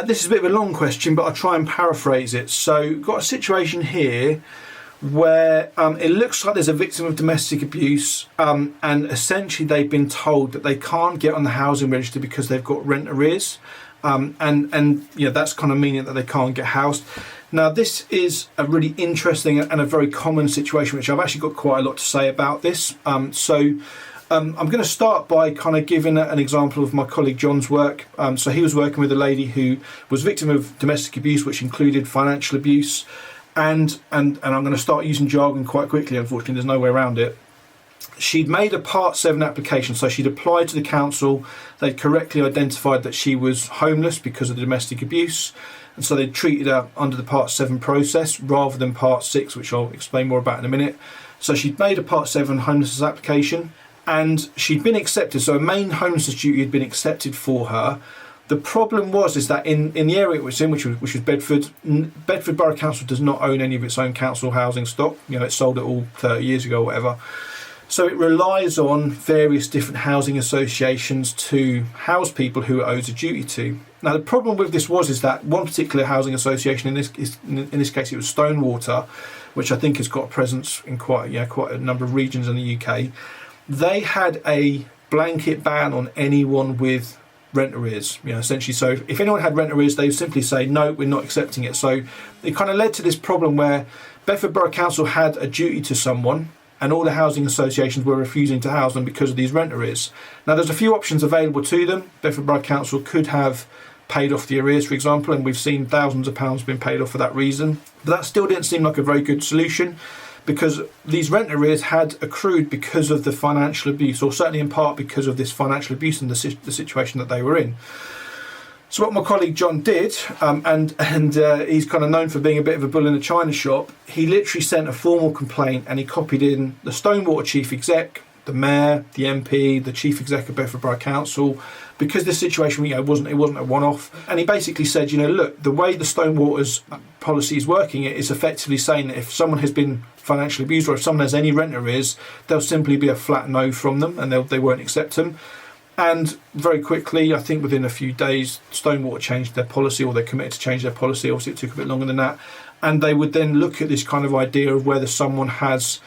This is a bit of a long question, but I'll try and paraphrase it. So, got a situation here where it looks like there's a victim of domestic abuse, and essentially they've been told that they can't get on the housing register because they've got rent arrears, and that's kind of meaning that they can't get housed. Now, this is a really interesting and a very common situation, which I've actually got quite a lot to say about this. I'm going to start by kind of giving an example of my colleague John's work. So he was working with a lady who was victim of domestic abuse, which included financial abuse. And I'm going to start using jargon quite quickly, unfortunately, there's no way around it. She'd made a Part 7 application, so she'd applied to the council. They'd correctly identified that she was homeless because of the domestic abuse. And so they treated her under the Part 7 process rather than Part 6, which I'll explain more about in a minute. So she'd made a Part 7 homelessness application, and she'd been accepted. So a main homelessness duty had been accepted for her. The problem is that in the area it was in, which was Bedford Borough Council does not own any of its own council housing stock. It sold it all 30 years ago or whatever. So it relies on various different housing associations to house people who it owes a duty to. Now the problem with this is that one particular housing association, in this case it was Stonewater, which I think has got a presence in quite a number of regions in the UK. They had a blanket ban on anyone with rent arrears, essentially. So if anyone had rent arrears, they would simply say, no, we're not accepting it. So it kind of led to this problem where Bedford Borough Council had a duty to someone, and all the housing associations were refusing to house them because of these rent arrears. Now, there's a few options available to them. Bedford Borough Council could have paid off the arrears, for example, and we've seen thousands of pounds being paid off for that reason. But that still didn't seem like a very good solution, because these rent arrears had accrued because of the financial abuse, or certainly in part because of this financial abuse and the situation that they were in. So what my colleague John did, and he's kind of known for being a bit of a bull in a china shop, he literally sent a formal complaint, and he copied in the Stonewater chief exec, the mayor, the MP, the chief exec of Bedford Borough Council, because this situation wasn't a one-off. And he basically said, look, the way the Stonewater's policy is working, it is effectively saying that if someone has been financially abused, or if someone has any rent arrears, there'll simply be a flat no from them, and they won't accept them. And very quickly, I think within a few days, Stonewater changed their policy, or they committed to change their policy. Obviously it took a bit longer than that, and they would then look at this kind of idea of whether someone has,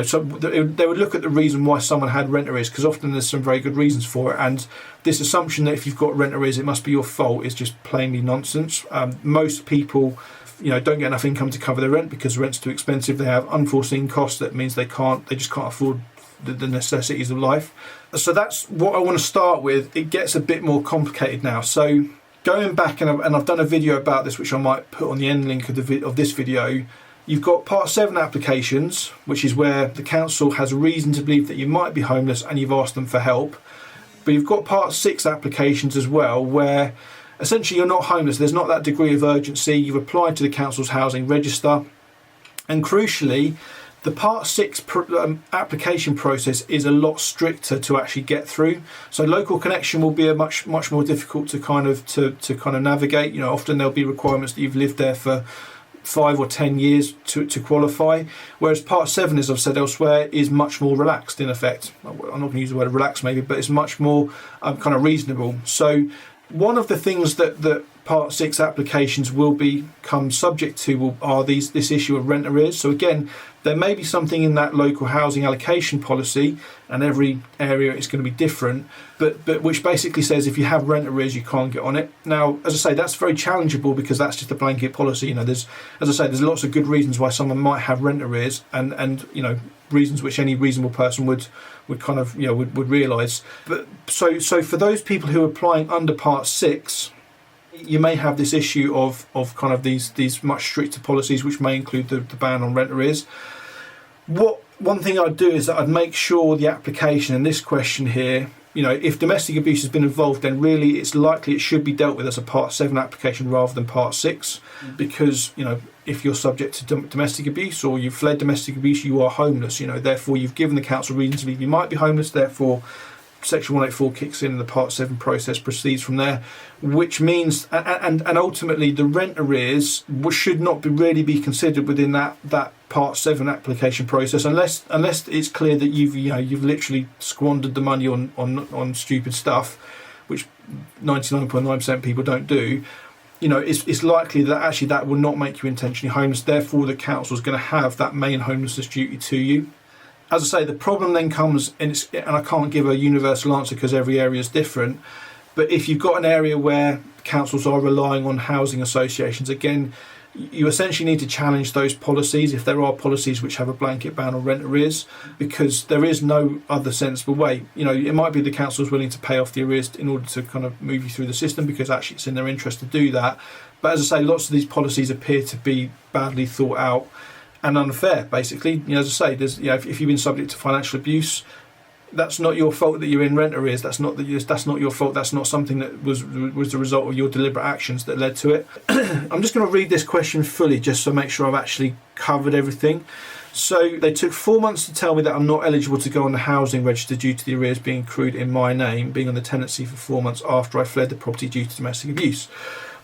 so they would look at the reason why someone had rent arrears, because often there's some very good reasons for it. And this assumption that if you've got rent arrears, it must be your fault is just plainly nonsense. Most people, don't get enough income to cover their rent because rent's too expensive. They have unforeseen costs. That means they just can't afford the necessities of life. So that's what I want to start with. It gets a bit more complicated now. So going back, and I've done a video about this, which I might put on the end link of this video. You've got Part 7 applications, which is where the council has reason to believe that you might be homeless and you've asked them for help. But you've got Part 6 applications as well, where essentially you're not homeless. There's not that degree of urgency. You've applied to the council's housing register. And crucially, the Part 6 application process is a lot stricter to actually get through. So local connection will be a much more difficult to kind of navigate. Often there'll be requirements that you've lived there for 5 or 10 years to qualify, whereas Part 7, as I've said elsewhere, is much more relaxed in effect. I'm not going to use the word relaxed maybe, but it's much more kind of reasonable. So one of the things that Part 6 applications will become subject to are this issue of rent arrears. So again, there may be something in that local housing allocation policy, and every area is going to be different, but which basically says if you have rent arrears, you can't get on it. Now, as I say, that's very challengeable because that's just a blanket policy. There's lots of good reasons why someone might have rent arrears, and reasons which any reasonable person would kind of would realise. But so for those people who are applying under Part 6, you may have this issue of kind of these much stricter policies, which may include the ban on rent arrears. One thing I'd do is that I'd make sure the application in this question here, if domestic abuse has been involved, then really it's likely it should be dealt with as a Part 7 application rather than Part 6, because if you're subject to domestic abuse or you've fled domestic abuse, you are homeless. Therefore you've given the council reason to believe you might be homeless. Therefore, Section 184 kicks in and the Part 7 process proceeds from there, which means, and ultimately the rent arrears should not really be considered within that Part 7 application process unless it's clear that you've literally squandered the money on stupid stuff, which 99.9% people don't do. it's likely that actually that will not make you intentionally homeless. Therefore, the council is going to have that main homelessness duty to you. As I say, the problem then comes, and I can't give a universal answer because every area is different, but if you've got an area where councils are relying on housing associations, again, you essentially need to challenge those policies if there are policies which have a blanket ban on rent arrears, because there is no other sensible way. It might be the council is willing to pay off the arrears in order to kind of move you through the system because actually it's in their interest to do that. But as I say, lots of these policies appear to be badly thought out and unfair, basically. As I say, there's, if you've been subject to financial abuse, that's not your fault that you're in rent arrears. That's not your fault. That's not something that was the result of your deliberate actions that led to it. I'm just going to read this question fully just to make sure I've actually covered everything. So they took 4 months to tell me that I'm not eligible to go on the housing register due to the arrears being accrued in my name, being on the tenancy for 4 months after I fled the property due to domestic abuse.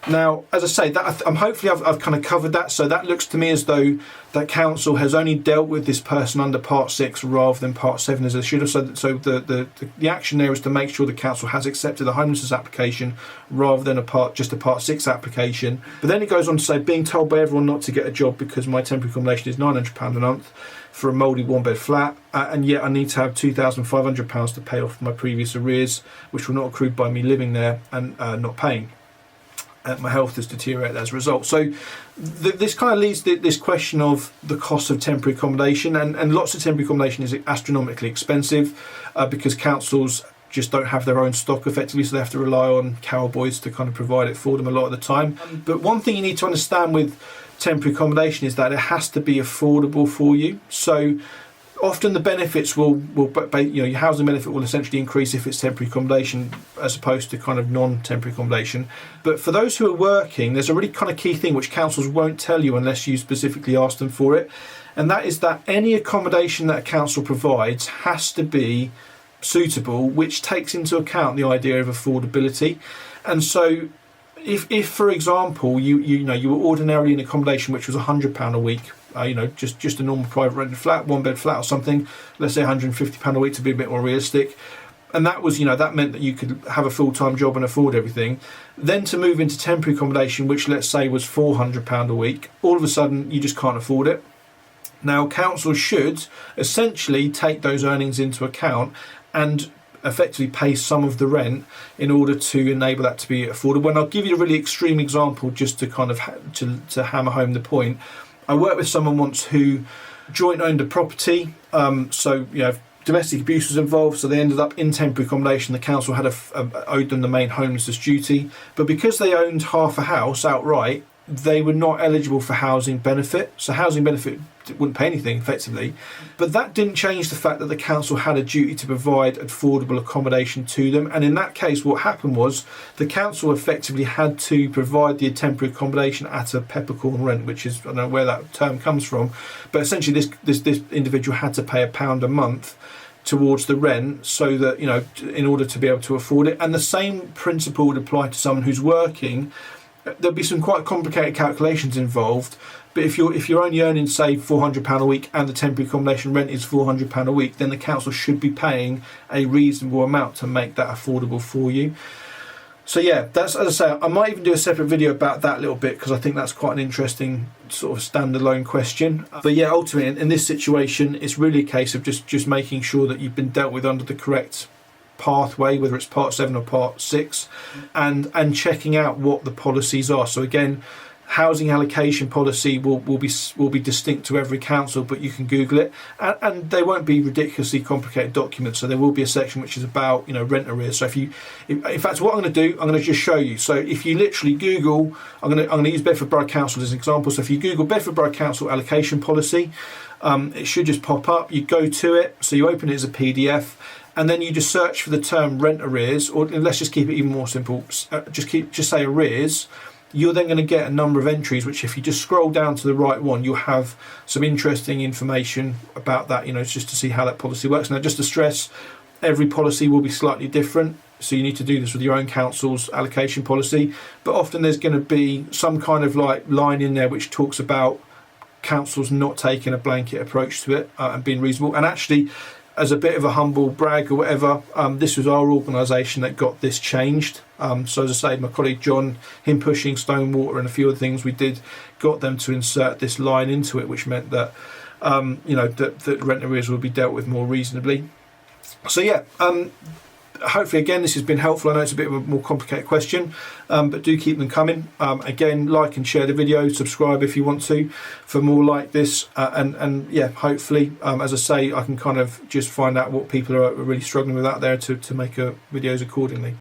Now, as I say, hopefully I've kind of covered that. So that looks to me as though that council has only dealt with this person under Part 6 rather than Part 7 as they should have. So the action there is to make sure the council has accepted the homelessness application rather than just a Part 6 application. But then it goes on to say, being told by everyone not to get a job because my temporary accommodation is £900 a month for a mouldy one-bed flat, and yet I need to have £2,500 to pay off my previous arrears, which were not accrued by me living there and not paying. My health has deteriorated as a result. So this kind of leads to this question of the cost of temporary accommodation, and lots of temporary accommodation is astronomically expensive because councils just don't have their own stock effectively, so they have to rely on cowboys to kind of provide it for them a lot of the time. But one thing you need to understand with temporary accommodation is that it has to be affordable for you. So often the benefits will your housing benefit will essentially increase if it's temporary accommodation as opposed to kind of non-temporary accommodation. But for those who are working, there's a really kind of key thing which councils won't tell you unless you specifically ask them for it, and that is that any accommodation that a council provides has to be suitable, which takes into account the idea of affordability. And so if for example you were ordinarily in accommodation which was £100 a week, just a normal private rented flat, one bed flat or something, let's say £150 a week to be a bit more realistic, and that was that meant that you could have a full-time job and afford everything. Then to move into temporary accommodation, which let's say was £400 a week, all of a sudden you just can't afford it. Now councils should essentially take those earnings into account and effectively pay some of the rent in order to enable that to be affordable. And I'll give you a really extreme example just to kind of to hammer home the point. I worked with someone once who joint owned a property, so domestic abuse was involved, so they ended up in temporary accommodation. The council had owed them the main homelessness duty, but because they owned half a house outright, they were not eligible for housing benefit. So housing benefit wouldn't pay anything effectively, but that didn't change the fact that the council had a duty to provide affordable accommodation to them. And in that case, what happened was the council effectively had to provide the temporary accommodation at a peppercorn rent, which is, I don't know where that term comes from, but essentially this individual had to pay £1 a month towards the rent, so that in order to be able to afford it. And the same principle would apply to someone who's working. There'll be some quite complicated calculations involved, but if you're only earning, say, £400 a week and the temporary accommodation rent is £400 a week, then the council should be paying a reasonable amount to make that affordable for you. So yeah, that's, as I say, I might even do a separate video about that a little bit because I think that's quite an interesting sort of standalone question. But yeah, ultimately in this situation, it's really a case of just making sure that you've been dealt with under the correct pathway, whether it's Part 7 or Part 6, and checking out what the policies are. So again, housing allocation policy will be distinct to every council, but you can Google it, and they won't be ridiculously complicated documents. So there will be a section which is about rent arrears. So in fact, what I'm going to do, I'm going to just show you. So if you literally Google, I'm going to use Bedford Borough Council as an example. So if you Google Bedford Borough Council allocation policy, it should just pop up. You go to it, so you open it as a PDF. And then you just search for the term rent arrears, or let's just keep it even more simple. Just say arrears. You're then going to get a number of entries, which if you just scroll down to the right one, you'll have some interesting information about that. Just to see how that policy works. Now, just to stress, every policy will be slightly different, so you need to do this with your own council's allocation policy. But often there's going to be some kind of line in there which talks about councils not taking a blanket approach to it and being reasonable. And actually, as a bit of a humble brag or whatever, this was our organisation that got this changed. So as I say, my colleague John, him pushing Stonewater and a few other things we did, got them to insert this line into it, which meant that that rent arrears will be dealt with more reasonably. So yeah, hopefully again this has been helpful. I know it's a bit of a more complicated question, but do keep them coming. Again, like and share the video, subscribe if you want to for more like this, and yeah, hopefully as I say, I can kind of just find out what people are really struggling with out there to make videos accordingly.